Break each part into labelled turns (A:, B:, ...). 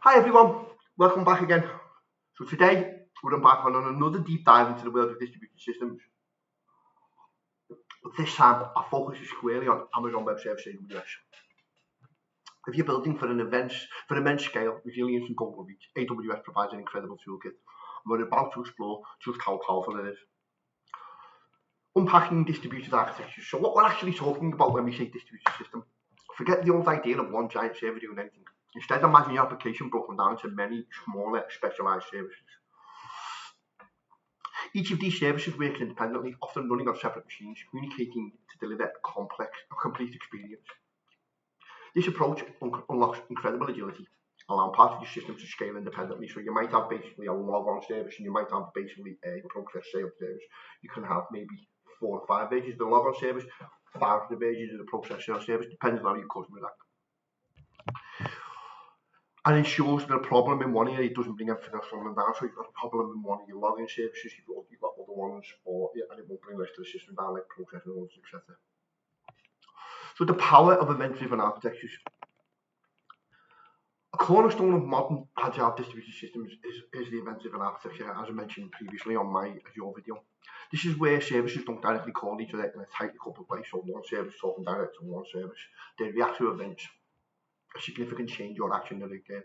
A: Hi everyone, welcome back again. So today we're embarking on another deep dive into the world of distributed systems. But this time our focus is squarely on Amazon Web Services AWS. If you're building for immense scale, resilience and global reach, AWS provides an incredible toolkit. And we're about to explore just how powerful it is. Unpacking distributed architecture. So what we're actually talking about when we say distributed system, forget the old idea of one giant server doing anything. Instead, imagine your application broken down into many smaller specialized services. Each of these services works independently, often running on separate machines, communicating to deliver a complete experience. This approach unlocks incredible agility, allowing parts of your system to scale independently. So you might have basically a log-on service, and you might have basically a process sales service. You can have maybe 4 or 5 versions of the log-on service, 5 of the versions of the process sales service, depending on how your customers act. And ensures that a problem in one area doesn't bring everything else falling down. So you've got a problem in one of your login services, you've got other ones, and it won't bring the rest of the system down, like processing orders, etc. So the power of event-driven architectures. A cornerstone of modern agile distributed systems is the event-driven architecture, as I mentioned previously on my Azure video. This is where services don't directly call each other in a tightly coupled way. So one service talking direct to one service, they react to events. A significant change or action that occurred.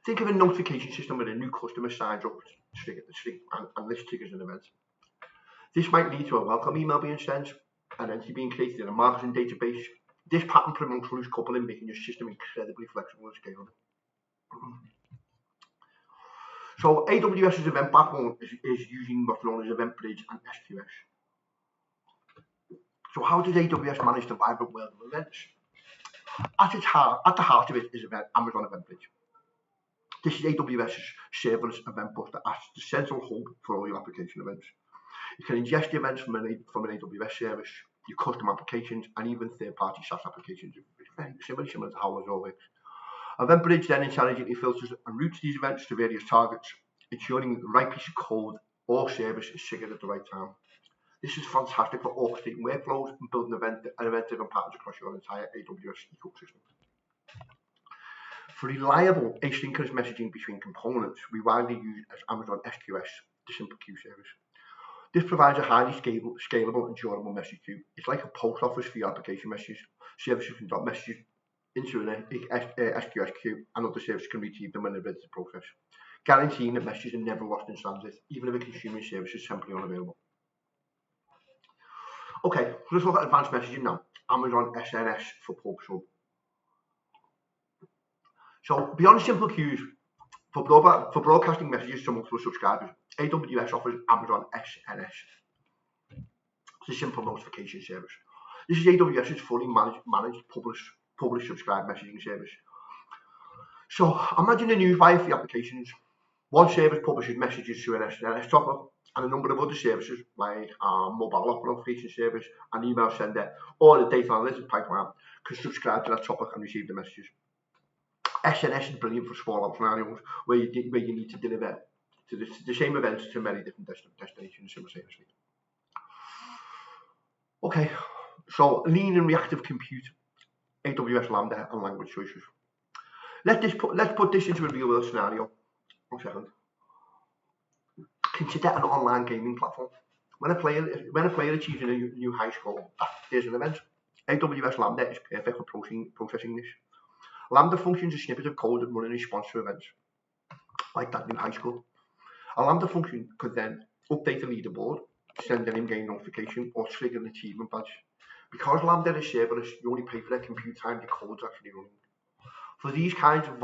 A: Think of a notification system where a new customer signs up and this triggers an event. This might lead to a welcome email being sent, an entity being created in a marketing database. This pattern promotes loose coupling, making your system incredibly flexible and scalable. So AWS's event backbone is using what's known as Event Bridge and SQS. So how does AWS manage the vibrant world of events? At the heart of it is Amazon Event Bridge. This is AWS's serverless event bus that acts as the central hub for all your application events. You can ingest the events from an AWS service, your custom applications, and even third-party SaaS applications. It's very similar to how Azure works. Event Bridge then intelligently filters and routes these events to various targets, ensuring that the right piece of code or service is triggered at the right time. This is fantastic for orchestrating workflows and building event-driven patterns across your entire AWS ecosystem. For reliable asynchronous messaging between components, we widely use as Amazon SQS, the simple queue service. This provides a highly scalable and durable message queue. It's like a post office for your application messages. Services can drop messages into an SQS queue, and other services can retrieve them when they're ready to process, guaranteeing that messages are never lost in transit, even if a consuming service is simply unavailable. Okay, let's look at advanced messaging now. Amazon SNS for Pub Sub. So beyond simple queues, for broadcasting messages to multiple subscribers, AWS offers Amazon SNS. It's a simple notification service. This is AWS's fully managed publish subscribe messaging service. So imagine a news wire for the applications. One service publishes messages to an SNS dropper, and a number of other services like mobile notification service, an email sender, or the data analytics pipeline can subscribe to that topic and receive the messages. SNS is brilliant for small scenarios where you need to deliver to the same events to many different destinations simultaneously. Okay, so lean and reactive compute, AWS Lambda and language choices. Let's put this into a real world scenario. 1 second. Consider an online gaming platform. When a player achieves a new high score, there's an event. AWS Lambda is perfect for processing this. Lambda functions as snippets of code that run in response to events, like that new high score. A Lambda function could then update the leaderboard, send an in-game notification, or trigger an achievement badge. Because Lambda is serverless, you only pay for the compute time the code's actually running. For these kinds of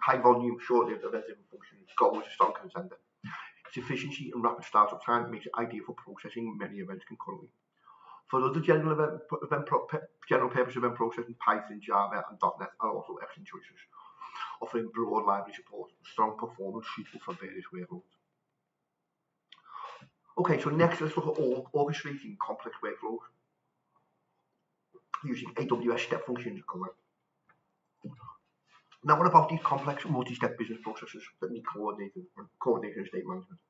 A: high volume, short-lived event-driven functions, Go is a strong contender. Its efficiency and rapid startup time makes it ideal for processing many events concurrently. For other general purpose event processing, Python, Java, and .NET are also excellent choices, offering broad library support, strong performance suitable for various workloads. Okay, so next let's look at orchestrating complex workflows using AWS step functions. Now, what about these complex multi-step business processes that need coordination and state management?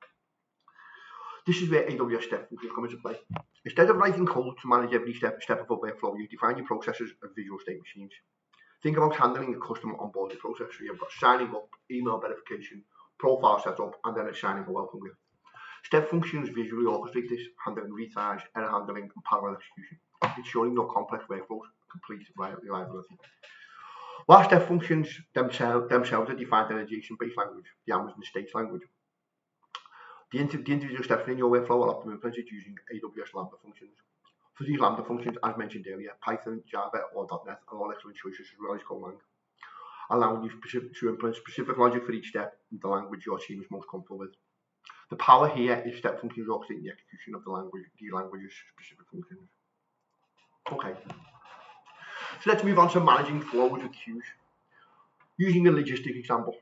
A: This is where AWS step functions come into play. Instead of writing code to manage every step of a workflow, you define your processes as visual state machines. Think about handling a customer onboarding process. So you've got signing up, email verification, profile setup, and then it's signing a welcome gift. Step functions visually orchestrate this, handling retries, error handling, and parallel execution, ensuring no complex workflows, complete reliability. While step functions themselves are defined in adjacent-based language, the Amazon Estates language, the individual steps in your workflow are often implemented using AWS Lambda functions. For these Lambda functions, as mentioned earlier, Python, Java, or .NET are all excellent choices as well as Golang, allowing you to implement specific logic for each step in the language your team is most comfortable with. The power here is step functions orchestrating the execution of the language's specific functions. Okay. So let's move on to managing flows with queues. Using a logistic example.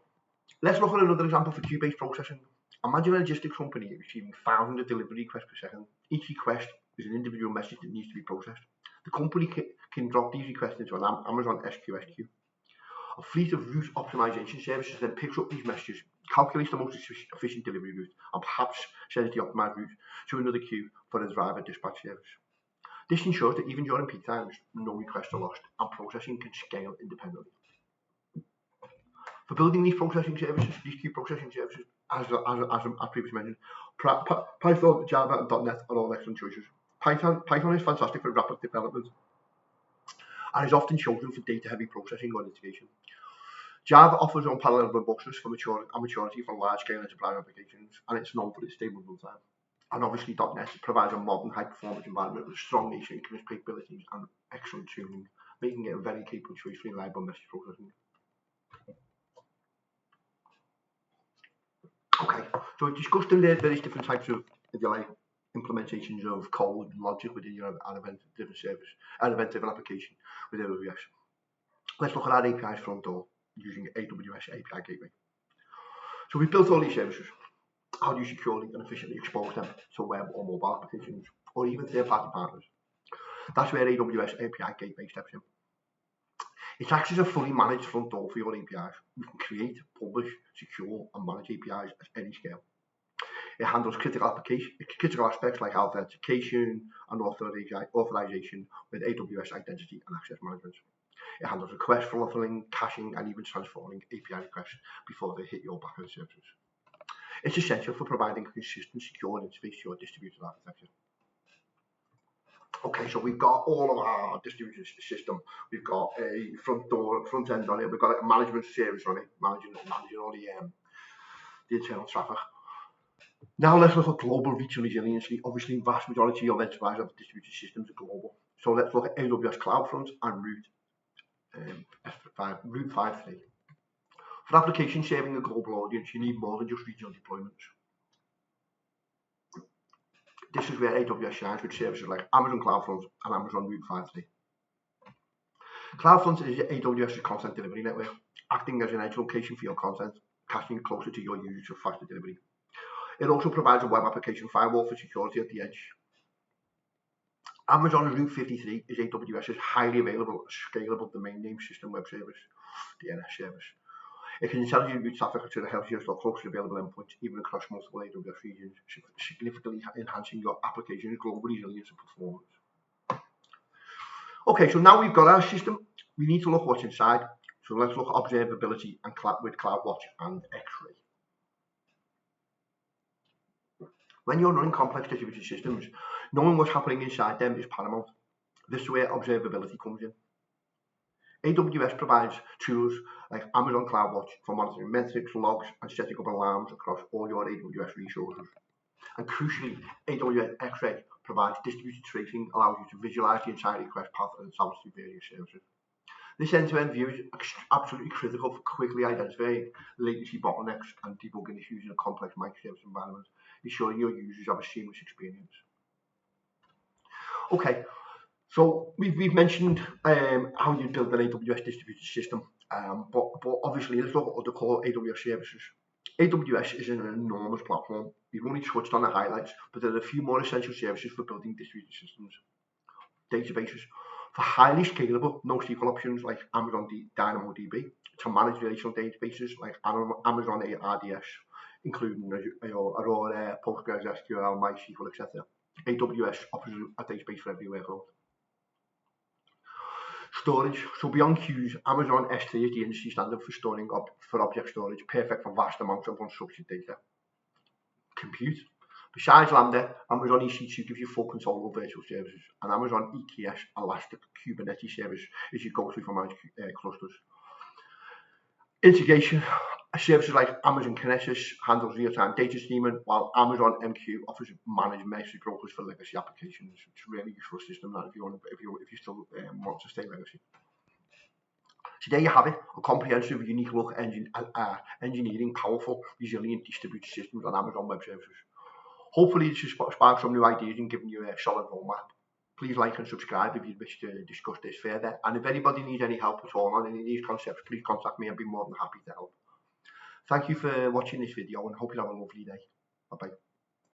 A: Let's look at another example for queue-based processing. Imagine a logistics company receiving thousands of delivery requests per second. Each request is an individual message that needs to be processed. The company can drop these requests into an Amazon SQS queue. A fleet of route optimization services then picks up these messages, calculates the most efficient delivery route, and perhaps sends the optimized route to another queue for a driver dispatch service. This ensures that even during peak times, no requests are lost and processing can scale independently. For building these processing services, these queue processing services, as previously mentioned, Python, Java, and .NET are all excellent choices. Python is fantastic for rapid development and is often chosen for data-heavy processing or integration. Java offers unparalleled robustness for maturity for large-scale enterprise applications, and it's known for its stable runtime. And obviously, .NET provides a modern, high-performance environment with strong asynchronous capabilities and excellent tuning, making it a very capable choice for reliable message processing. Okay, so we've discussed the various different types of, if you like, implementations of code and logic within your event-driven service, an event-driven application with AWS. Let's look at our APIs front door using AWS API Gateway. So we've built all these services. How do you securely and efficiently expose them to web or mobile applications, or even third-party partners? That's where AWS API Gateway steps in. It acts as a fully managed front door for your APIs. You can create, publish, secure, and manage APIs at any scale. It handles critical aspects like authentication and authorization with AWS identity and access management. It handles request filtering, caching, and even transforming API requests before they hit your backend services. It's essential for providing a consistent, secure interface to your distributed architecture. Okay, so we've got all of our distributed system. We've got a front end on it. We've got a management service on it, managing all the internal traffic. Now let's look at global reach and resiliency. Obviously, the vast majority of enterprise distributed systems are global. So let's look at AWS CloudFront and Route 5.3. For applications serving a global audience, you need more than just regional deployments. This is where AWS shines with services like Amazon CloudFront and Amazon Route 5.3. CloudFront is AWS's content delivery network, acting as an edge location for your content, caching closer to your users for faster delivery. It also provides a web application firewall for security at the edge. Amazon Route 53 is AWS's highly available, scalable domain name system web service, DNS service. It can intelligently route traffic to the healthiest or closest available endpoints, even across multiple AWS regions, significantly enhancing your application's global resilience and performance. Okay, so now we've got our system, we need to look what's inside. So let's look at observability and with CloudWatch and X-Ray. When you're running complex distributed systems, knowing what's happening inside them is paramount. This is where observability comes in. AWS provides tools like Amazon CloudWatch for monitoring metrics, logs, and setting up alarms across all your AWS resources. And crucially, AWS X-Ray provides distributed tracing, allows you to visualize the entire request path and establish the various services. This end-to-end view is absolutely critical for quickly identifying latency bottlenecks and debugging issues in a complex microservice environment, ensuring your users have a seamless experience. Okay, so we've mentioned how you build an AWS distributed system, but obviously let's look at other core AWS services. AWS is an enormous platform. We've only touched on the highlights, but there are a few more essential services for building distributed systems. Databases. For highly scalable NoSQL options like Amazon DynamoDB, to manage relational databases like Amazon RDS, including Aurora, PostgreSQL, MySQL, etc. AWS offers a database for every workload. Storage. So beyond queues, Amazon S3 is the industry standard for storing for object storage, perfect for vast amounts of unstructured data. Compute. Besides Lambda, Amazon EC2 gives you full control over virtual services, and Amazon EKS Elastic Kubernetes service is your go-to for managed clusters. Integration. Services like Amazon Kinesis handles real-time data streaming, while Amazon MQ offers managed message brokers for legacy applications. It's a really useful system that if you still want to stay legacy. So there you have it, a comprehensive, unique look at engineering powerful, resilient distributed systems on Amazon Web Services. Hopefully this has sparked some new ideas and given you a solid roadmap. Please like and subscribe if you wish to discuss this further. And if anybody needs any help at all on any of these concepts, please contact me. I'd be more than happy to help. Thank you for watching this video and hope you have a lovely day. Bye bye.